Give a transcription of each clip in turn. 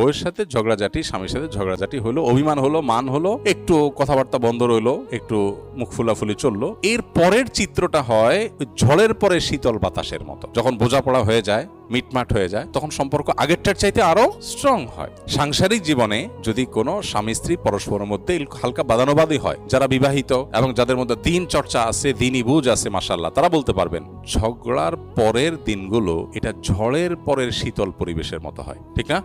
বউয়ের সাথে ঝগড়াঝাটি, স্বামীর সাথে ঝগড়াঝাটি হলো, অভিমান হলো, মান হলো, একটু কথাবার্তা বন্ধ রইলো, একটু মুখ ফুলাফুলি চললো। এর পরের চিত্রটা হয় ঝড়ের পরে শীতল বাতাসের মতো। যখন বোঝাপড়া হয়ে যায়, মিটমাট হয়ে যায়, তখন সম্পর্ক আগেরটার চাইতে আরো স্ট্রং হয়। সাংসারিক জীবনে যদি কোনো স্বামী স্ত্রী পরস্পরের মধ্যে হালকা বাদানুবাদী হয়, যারা বিবাহিত এবং যাদের মধ্যে দিন চর্চা আছে, দিনই বুঝ আছে, মাশাআল্লাহ, তারা বলতে পারবেন ঝগড়ার পরের দিনগুলো এটা ঝড়ের পরের শীতল পরিবেশের মতো হয়। ঠিক না?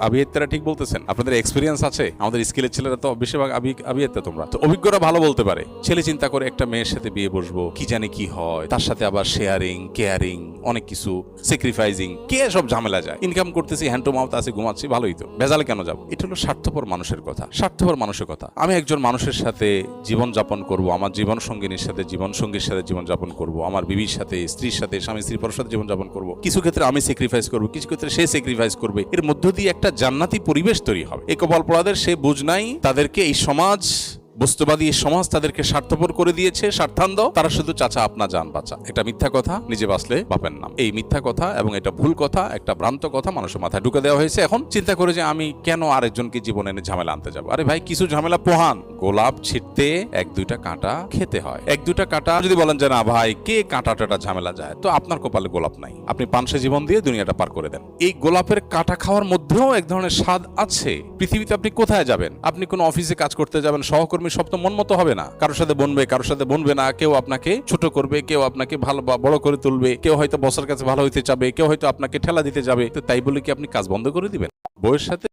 আবিয়েত্তারা ঠিক বলতেছেন। আপনাদের এক্সপিরিয়েন্স আছে। আমাদের স্কিলের ছেলেরা তো বেশিরভাগ আবিয়েত্তা, তোমরা তো অভিজ্ঞরা ভালো বলতে পারে। ছেলে চিন্তা করে একটা মেয়ের সাথে বিয়ে বসবো, কি জানি কি হয়, তার সাথে আবার শেয়ারিং, কেয়ারিং, অনেক কিছু স্যাক্রিফাইসিং, কে সব ঝামেলা যায়। ইনকাম করতেছি, হ্যান্ড টু মাউথ আছে, ঘুমাচ্ছি, ভালোই তো, ভেজালে কেন যাবো? এটা হলো স্বার্থপর মানুষের কথা, স্বার্থপর মানুষের কথা। আমি একজন মানুষের সাথে জীবন যাপন করব, আমার জীবন সঙ্গিনীর সাথে, জীবন সঙ্গীর সাথে জীবন যাপন করব, আমার বিবির সাথে, স্ত্রীর সাথে, স্বামী স্ত্রী পরর সাথে জীবন যাপন করব। কিছু ক্ষেত্রে আমি স্যাক্রিফাইস করব, কিছু ক্ষেত্রে সে স্যাক্রিফাইস করবে। এর মধ্য দিয়ে একটা জান্নাতি পরিবেশ তৈরি হবে। এই কপাল পোড়াদের সে বুঝ নাই, তাদেরকে এই সমাজ, বস্তুবাদী সমাজ তাদেরকে স্বার্থপর করে দিয়েছে, স্বার্থান্ধ। তারা শুধু চাচা আপনা জান বাঁচা। এটা মিথ্যা কথা, নিজে বাঁচলে বাপের নাম। এই মিথ্যা কথা এবং এটা ভুল কথা, একটা ভ্রান্ত কথা মানুষের মাথায় ঢুকে দেওয়া হয়েছে। এখন চিন্তা করে যে আমি কেন আরেকজনকে জীবনে এনে ঝামেলা আনতে যাবো? আরে ভাই, কিছু ঝামেলা পোহান। গোলাপ ছিটতে এক দুইটা কাঁটা খেতে হয়। এক দুইটা কাঁটা যদি বলেন যে না ভাই, কে কাঁটা টাটা ঝামেলা যায়, তো আপনার কপালে গোলাপ নাই। আপনি পানসে জীবন দিয়ে দুনিয়াটা পার করে দেন। এই গোলাপের কাঁটা খাওয়ার মধ্যেও এক ধরনের স্বাদ আছে। পৃথিবীতে আপনি কোথায় যাবেন? আপনি কোন অফিসে কাজ করতে যাবেন, সহকর্মী সব তো মন মতো হবে না। কারোর সাথে বনবে, কারোর সাথে বনবে না। কেউ আপনাকে ছোট করবে, কেউ আপনাকে ভালো বড় করে তুলবে, কেউ হয়তো বসের কাছে ভালো হইতে চাবে, কেউ হয়তো আপনাকে ঠেলা দিতে যাবে। তো তাই বলে কি আপনি কাজ বন্ধ করে দিবেন? বউয়ের সাথে